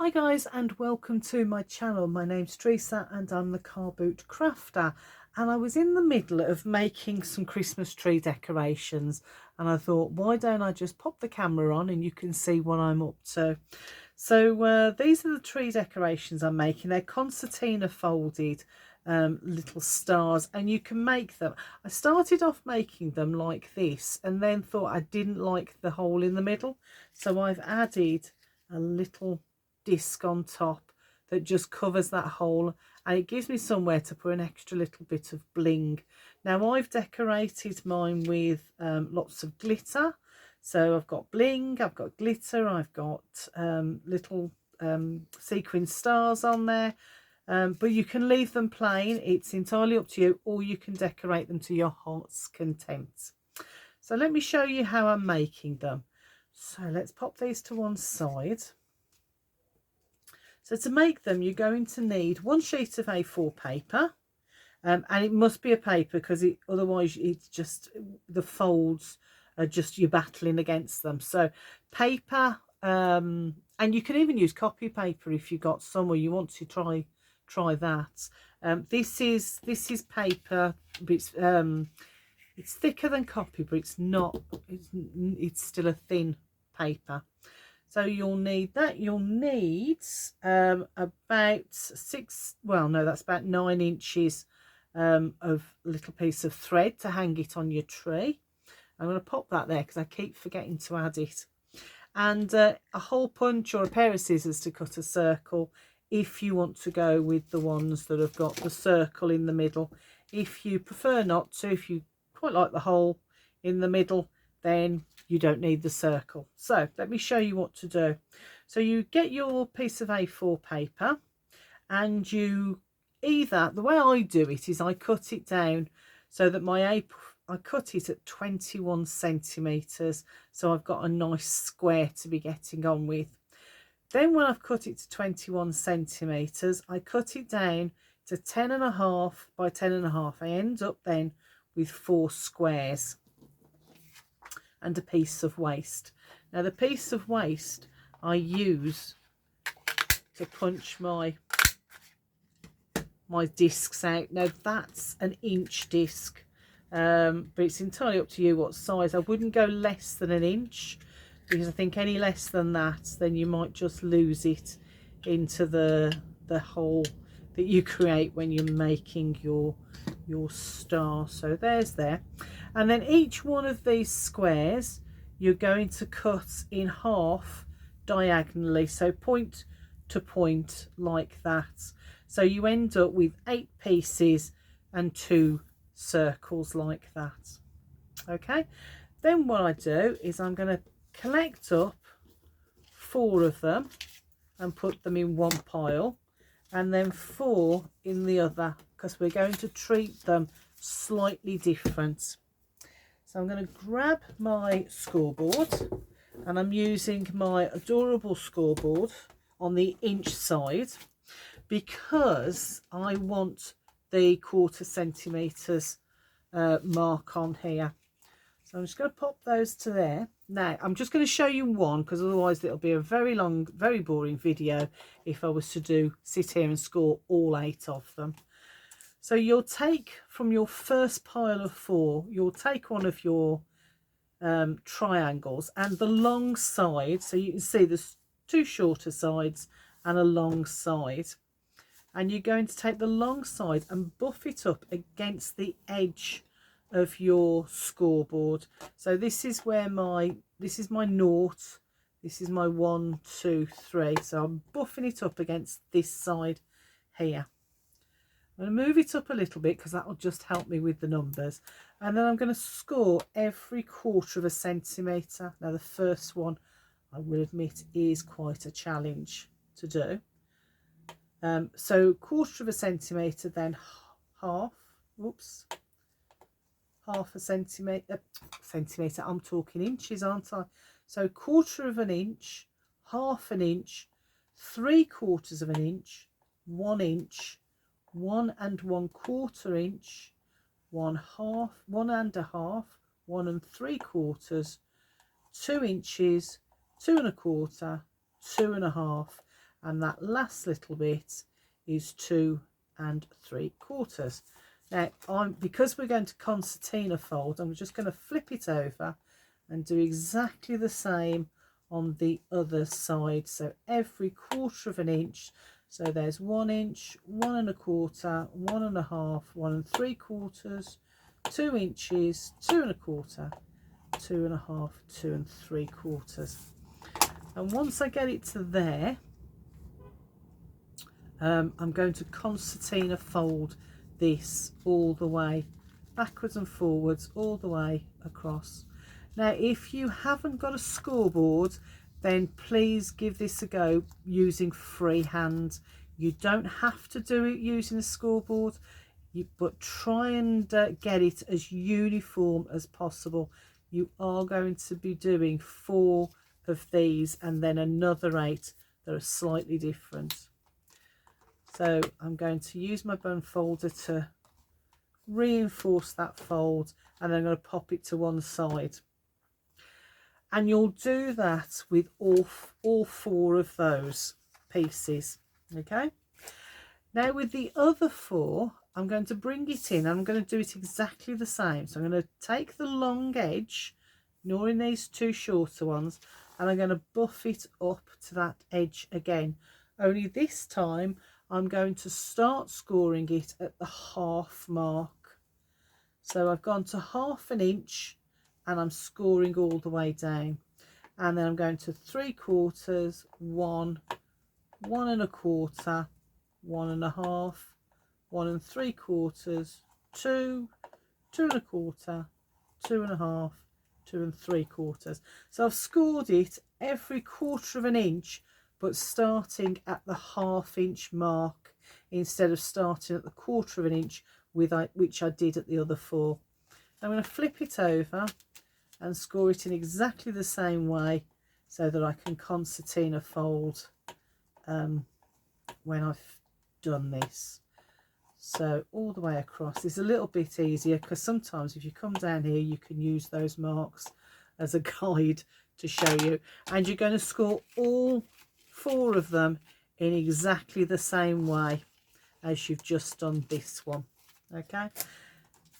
Hi guys, and welcome to my channel. My name's Teresa and I'm the Car Boot Crafter, and I was in the middle of making some Christmas tree decorations, and I thought, why don't I just pop the camera on and you can see what I'm up to. So these are the tree decorations I'm making. They're concertina folded little stars, and you can make them. I started off making them like this and then thought I didn't like the hole in the middle, so I've added a little disc on top that just covers that hole, and it gives me somewhere to put an extra little bit of bling. Now I've decorated mine with lots of glitter, so I've got bling, I've got glitter, I've got little sequin stars on there, but you can leave them plain. It's entirely up to you, or you can decorate them to your heart's content. So let me show you how I'm making them. So let's pop these to one side. So to make them, you're going to need one sheet of A4 paper, and it must be a paper because otherwise it's just the folds are just you're battling against them. So paper, and you can even use copy paper if you got some or you want to try that. This is paper, but it's thicker than copy, but it's still a thin paper. So you'll need that. You'll need about that's about 9 inches of little piece of thread to hang it on your tree. I'm going to pop that there because I keep forgetting to add it. And a hole punch or a pair of scissors to cut a circle if you want to go with the ones that have got the circle in the middle. If you prefer not to, if you quite like the hole in the middle, then you don't need the circle. So let me show you what to do. So you get your piece of A4 paper, and you the way I do it is I cut it down so that I cut it at 21 centimeters, so I've got a nice square to be getting on with. Then when I've cut it to 21 centimeters, I cut it down to 10.5 by 10.5. I end up then with 4 squares and a piece of waste. Now the piece of waste I use to punch my discs out. Now that's an inch disc, but it's entirely up to you what size. I wouldn't go less than an inch, because I think any less than that, then you might just lose it into the hole that you create when you're making your star. So there, and then each one of these squares you're going to cut in half diagonally, so point to point like that. So you end up with 8 pieces and 2 circles like that. Okay, then what I do is I'm going to collect up 4 of them and put them in one pile, and then 4 in the other, because we're going to treat them slightly different. So I'm going to grab my scoreboard, and I'm using my adorable scoreboard on the inch side because I want the 1/4 centimeters mark on here. So I'm just going to pop those to there. Now I'm just going to show you one, because otherwise it'll be a very long, very boring video if I was to sit here and score all 8 of them. So you'll take from your first pile of 4, you'll take one of your triangles and the long side, so you can see there's 2 shorter sides and a long side, and you're going to take the long side and buff it up against the edge of your scoreboard. So this is where this is my naught, this is my 1, 2, 3. So I'm buffing it up against this side here. I'm going to move it up a little bit because that will just help me with the numbers, and then I'm going to score every 1/4 centimetre. Now the first one, I will admit, is quite a challenge to do. So 1/4 centimetre, then half a centimetre, I'm talking inches, aren't I? So 1/4 inch, half an inch, 3/4 inch, 1 inch, 1 1/4 inch, 1 1/2, 1 1/2, 1 3/4, 2 inches, 2 1/4, 2 1/2, and that last little bit is 2 3/4. Now because we're going to concertina fold, I'm just going to flip it over and do exactly the same on the other side. So every 1/4 inch, so there's 1 inch, 1 1/4, 1 1/2, 1 3/4, 2 inches, 2 1/4, 2 1/2, 2 3/4. And once I get it to there, I'm going to concertina fold this all the way backwards and forwards, all the way across. Now if you haven't got a scoreboard, then please give this a go using freehand. You don't have to do it using a scoreboard, but try and get it as uniform as possible. You are going to be doing 4 of these and then another 8 that are slightly different. So I'm going to use my bone folder to reinforce that fold, and then I'm going to pop it to one side. And you'll do that with all 4 of those pieces. Okay, now with the other 4, I'm going to bring it in, and I'm going to do it exactly the same. So I'm going to take the long edge, ignoring these 2 shorter ones, and I'm going to buff it up to that edge again, only this time I'm going to start scoring it at the half mark. So I've gone to 1/2 inch and I'm scoring all the way down, and then I'm going to 3/4, 1, 1 1/4, 1 1/2, 1 3/4, 2, 2 1/4, 2 1/2, 2 3/4. So I've scored it every 1/4 inch, but starting at the 1/2 inch mark instead of starting at the 1/4 inch which I did at the other 4. I'm going to flip it over and score it in exactly the same way so that I can concertina fold when I've done this. So all the way across is a little bit easier, because sometimes if you come down here you can use those marks as a guide to show you, and you're going to score all 4 of them in exactly the same way as you've just done this one. Okay,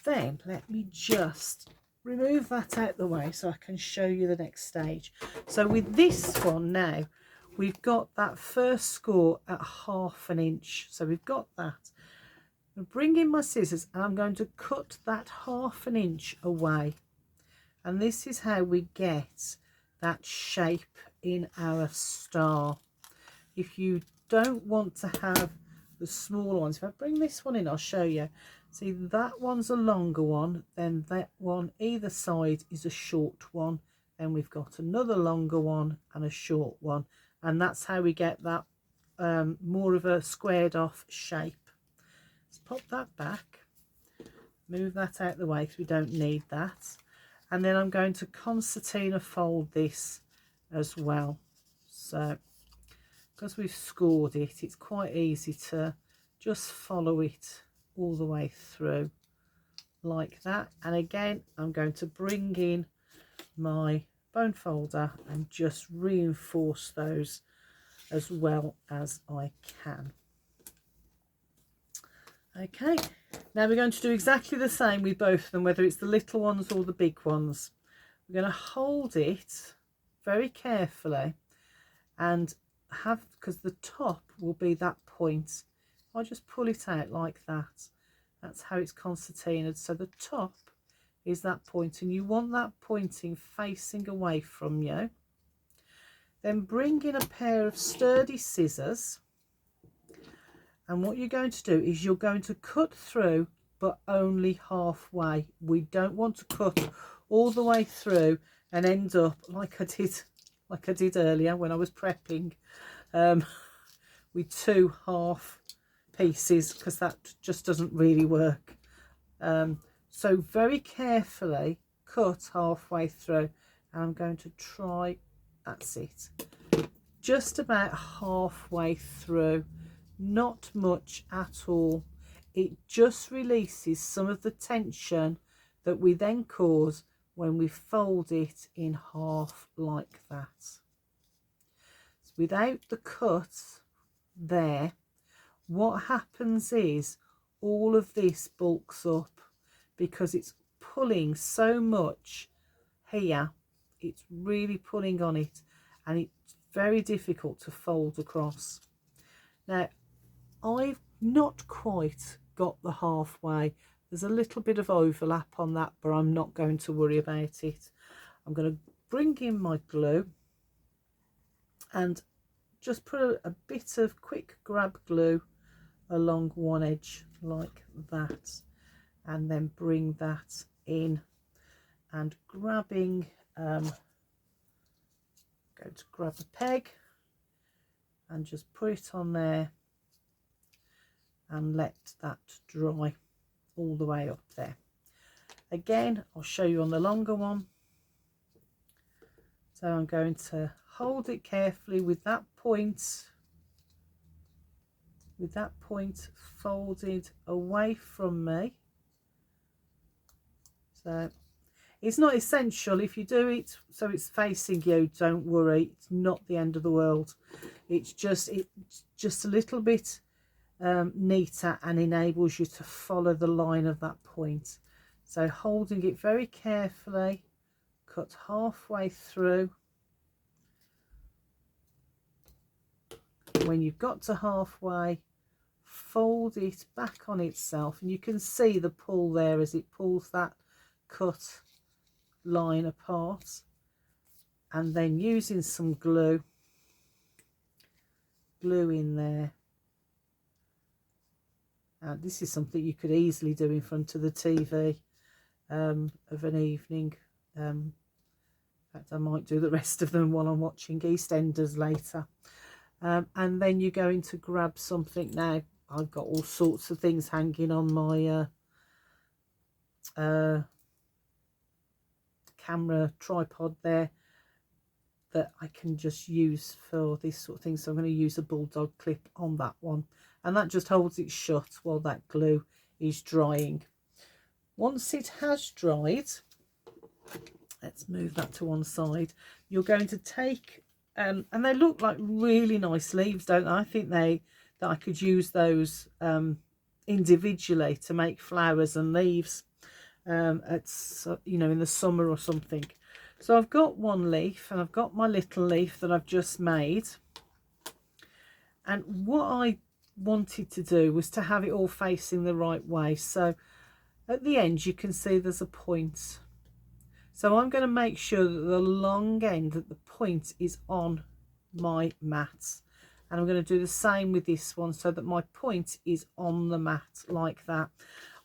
then let me just remove that out the way so I can show you the next stage. So with this one now, we've got that first score at 1/2 inch, so we've got that. I'm bring in my scissors and I'm going to cut that 1/2 inch away, and this is how we get that shape in our star. If you don't want to have the smaller ones, if I bring this one in, I'll show you. See, that one's a longer one, then that one either side is a short one, then we've got another longer one and a short one, and that's how we get that more of a squared off shape. Let's pop that back, move that out of the way because we don't need that, and then I'm going to concertina fold this as well. So because we've scored it, it's quite easy to just follow it all the way through like that. And again, I'm going to bring in my bone folder and just reinforce those as well as I can. Okay, now we're going to do exactly the same with both of them, whether it's the little ones or the big ones. We're going to hold it very carefully and have, because the top will be that point, I'll just pull it out like that. That's how it's concertinaed. So the top is that point, and you want that pointing facing away from you. Then bring in a pair of sturdy scissors, and what you're going to do is you're going to cut through, but only halfway. We don't want to cut all the way through and end up like I did earlier when I was prepping, with 2 half pieces, because that just doesn't really work. So very carefully cut halfway through, and I'm going to try, that's it, just about halfway through, not much at all. It just releases some of the tension that we then cause when we fold it in half like that. So without the cut there, what happens is all of this bulks up because it's pulling so much here. It's really pulling on it, and it's very difficult to fold across. Now, I've not quite got the halfway. There's a little bit of overlap on that, but I'm not going to worry about it. I'm going to bring in my glue and just put a bit of quick grab glue along one edge like that, and then bring that in and grabbing going to grab a peg and just put it on there and let that dry all the way up there. Again, I'll show you on the longer one. So I'm going to hold it carefully with that point folded away from me. So it's not essential. If you do it so it's facing you, don't worry, it's not the end of the world. It's just a little bit neater and enables you to follow the line of that point. So holding it very carefully, cut halfway through. When you've got to halfway, fold it back on itself, and you can see the pull there as it pulls that cut line apart, and then using some glue in there. This is something you could easily do in front of the TV of an evening. In fact, I might do the rest of them while I'm watching EastEnders later. And then you're going to grab something. Now I've got all sorts of things hanging on my camera tripod there that I can just use for this sort of thing. So I'm going to use a bulldog clip on that one, and that just holds it shut while that glue is drying. Once it has dried, let's move that to one side. You're going to take and they look like really nice leaves, don't they? I think that I could use those individually to make flowers and leaves in the summer or something. So I've got one leaf, and I've got my little leaf that I've just made, and what I wanted to do was to have it all facing the right way. So at the end you can see there's a point. So I'm going to make sure that the long end at the point is on my mat, and I'm going to do the same with this one so that my point is on the mat like that.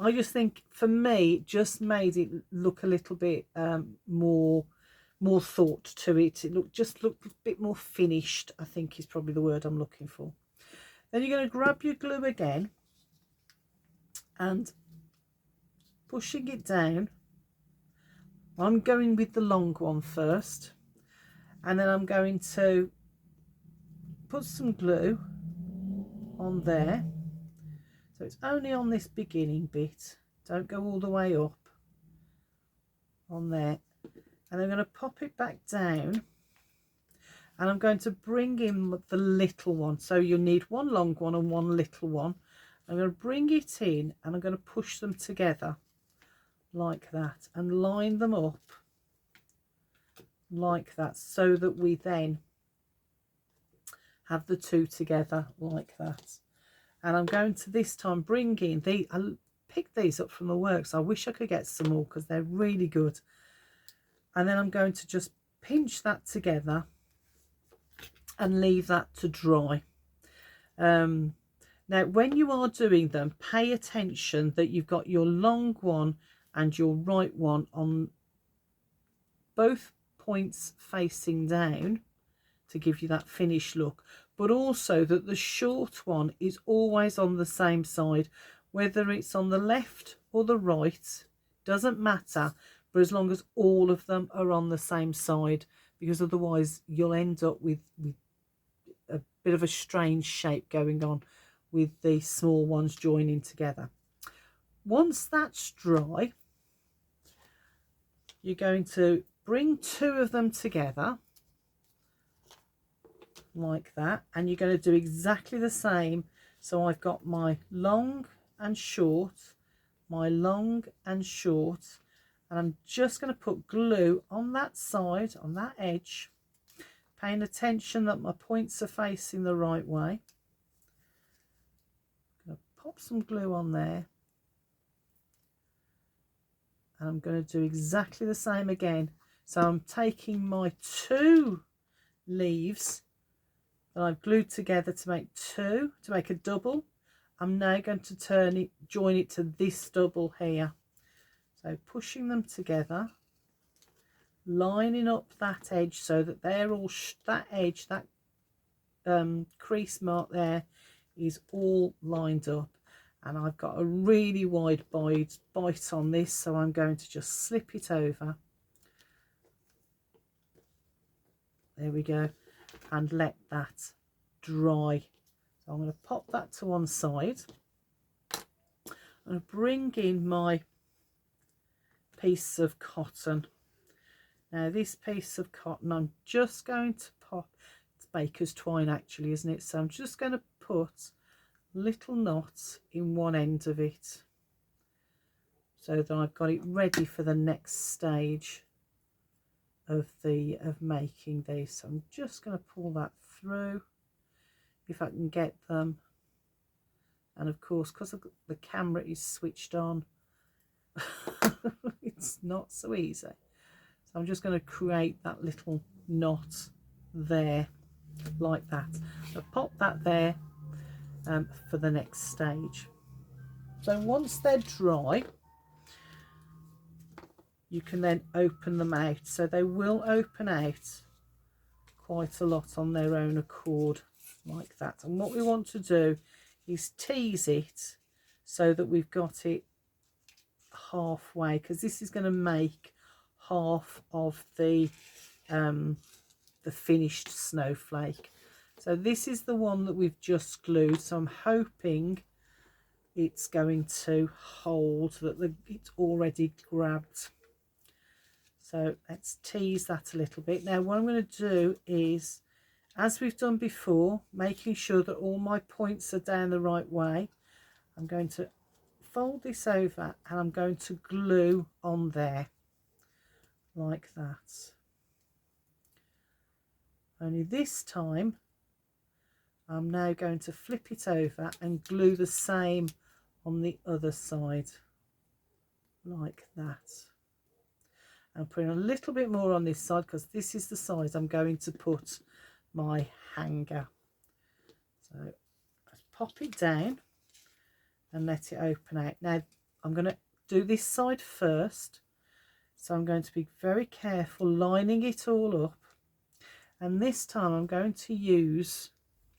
I just think for me it just made it look a little bit more thought to it. It looked a bit more finished, I think is probably the word I'm looking for. Then you're going to grab your glue again and pushing it down. I'm going with the long one first, and then I'm going to put some glue on there. So it's only on this beginning bit, don't go all the way up on there. And I'm going to pop it back down, and I'm going to bring in the little one. So you'll need one long one and one little one. I'm going to bring it in, and I'm going to push them together like that and line them up like that, so that we then have the two together like that. And I'm going to this time bring in I picked these up from the works. I wish I could get some more because they're really good. And then I'm going to just pinch that together and leave that to dry. Now when you are doing them, pay attention that you've got your long one and your right one on both points facing down to give you that finished look, but also that the short one is always on the same side, whether it's on the left or the right, doesn't matter, but as long as all of them are on the same side, because otherwise you'll end up with a bit of a strange shape going on with the small ones joining together. Once that's dry, you're going to bring two of them together like that, and you're going to do exactly the same. So I've got my long and short, my long and short, and I'm just going to put glue on that side, on that edge, paying attention that my points are facing the right way. I'm going to pop some glue on there, and I'm going to do exactly the same again. So I'm taking my 2 leaves that I've glued together to make 2, to make a double. I'm now going to turn it, join it to this double here. So pushing them together, lining up that edge so that they're all, that edge, that crease mark there is all lined up. And I've got a really wide bite on this, so I'm going to just slip it over. There we go, and let that dry. So I'm going to pop that to one side. I'm going to bring in my piece of cotton. Now this piece of cotton, I'm just going to pop, it's baker's twine actually, isn't it? So I'm just going to put little knots in one end of it so that I've got it ready for the next stage of making these. So I'm just going to pull that through if I can get them, and of course because the camera is switched on it's not so easy. So I'm just going to create that little knot there like that. I'll pop that there for the next stage. So once they're dry, you can then open them out. So they will open out quite a lot on their own accord like that. And what we want to do is tease it so that we've got it halfway, because this is going to make half of the finished snowflake. So this is the one that we've just glued, so I'm hoping it's going to hold, that it's already grabbed. So let's tease that a little bit. Now what I'm going to do is, as we've done before, making sure that all my points are down the right way, I'm going to fold this over and I'm going to glue on there like that. Only this time I'm now going to flip it over and glue the same on the other side like that. I'm putting a little bit more on this side because this is the side I'm going to put my hanger. So let's pop it down and let it open out. Now I'm going to do this side first, so I'm going to be very careful lining it all up, and this time I'm going to use,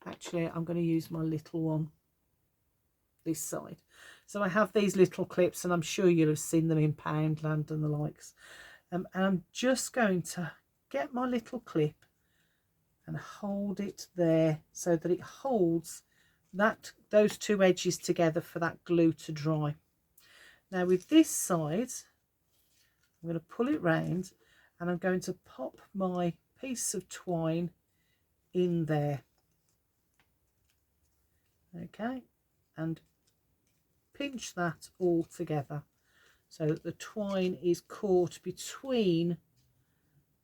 actually I'm going to use my little one this side. So I have these little clips, and I'm sure you'll have seen them in Poundland and the likes, and I'm just going to get my little clip and hold it there so that it holds those 2 edges together for that glue to dry. Now with this side I'm going to pull it round and I'm going to pop my piece of twine in there, okay, and pinch that all together so that the twine is caught between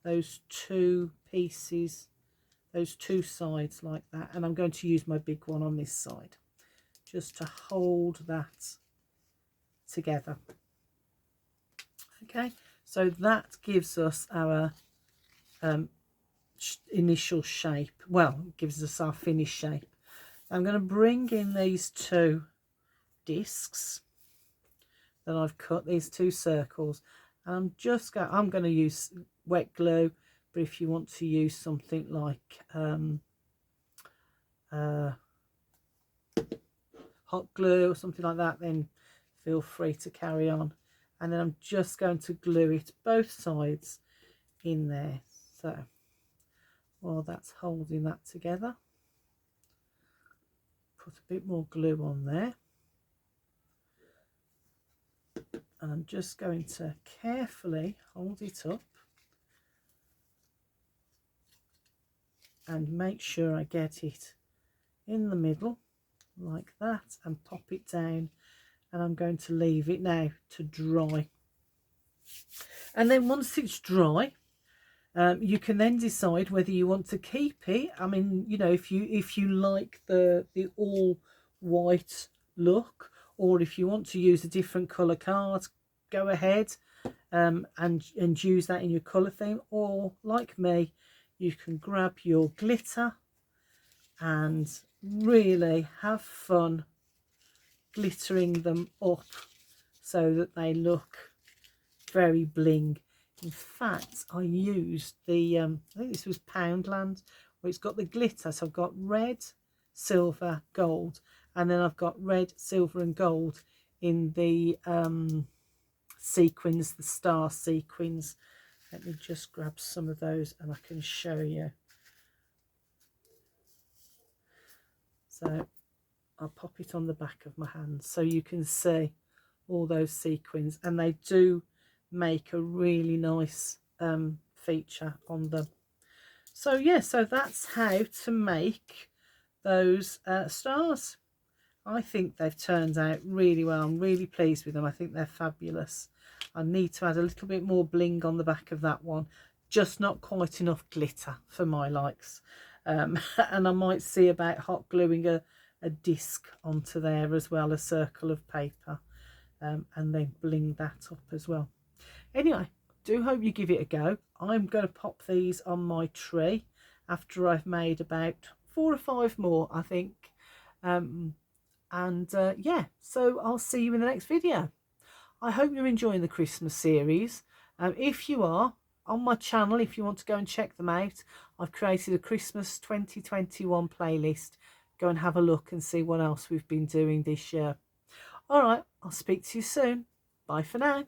those 2 pieces, those 2 sides like that. And I'm going to use my big one on this side just to hold that together. Okay, so that gives us our initial shape, well, gives us our finished shape. I'm going to bring in these 2 discs that I've cut, these 2 circles, and I'm going to use wet glue, but if you want to use something like hot glue or something like that, then feel free to carry on. And then I'm just going to glue it both sides in there. So while that's holding that together, put a bit more glue on there, and I'm just going to carefully hold it up and make sure I get it in the middle like that and pop it down, and I'm going to leave it now to dry. And then once it's dry, you can then decide whether you want to keep it. I mean, you know, if you like the all white look, or if you want to use a different colour card, go ahead and use that in your colour theme. Or like me, you can grab your glitter and really have fun glittering them up so that they look very bling. In fact, I used the I think this was Poundland, where it's got the glitter. So I've got red, silver, gold, and then I've got red, silver and gold in the sequins, the star sequins. Let me just grab some of those and I can show you. So I'll pop it on the back of my hand so you can see all those sequins, and they do make a really nice feature on them. So yeah, so that's how to make those stars. I think they've turned out really well. I'm really pleased with them. I think they're fabulous. I need to add a little bit more bling on the back of that one, just not quite enough glitter for my likes. And I might see about hot gluing a disc onto there as well, a circle of paper, and then bling that up as well. Anyway, do hope you give it a go. I'm going to pop these on my tree after I've made about 4 or 5 more, I think. Yeah, so I'll see you in the next video. I hope you're enjoying the Christmas series. If you are, on my channel, if you want to go and check them out, I've created a Christmas 2021 playlist. Go and have a look and see what else we've been doing this year. All right, I'll speak to you soon. Bye for now.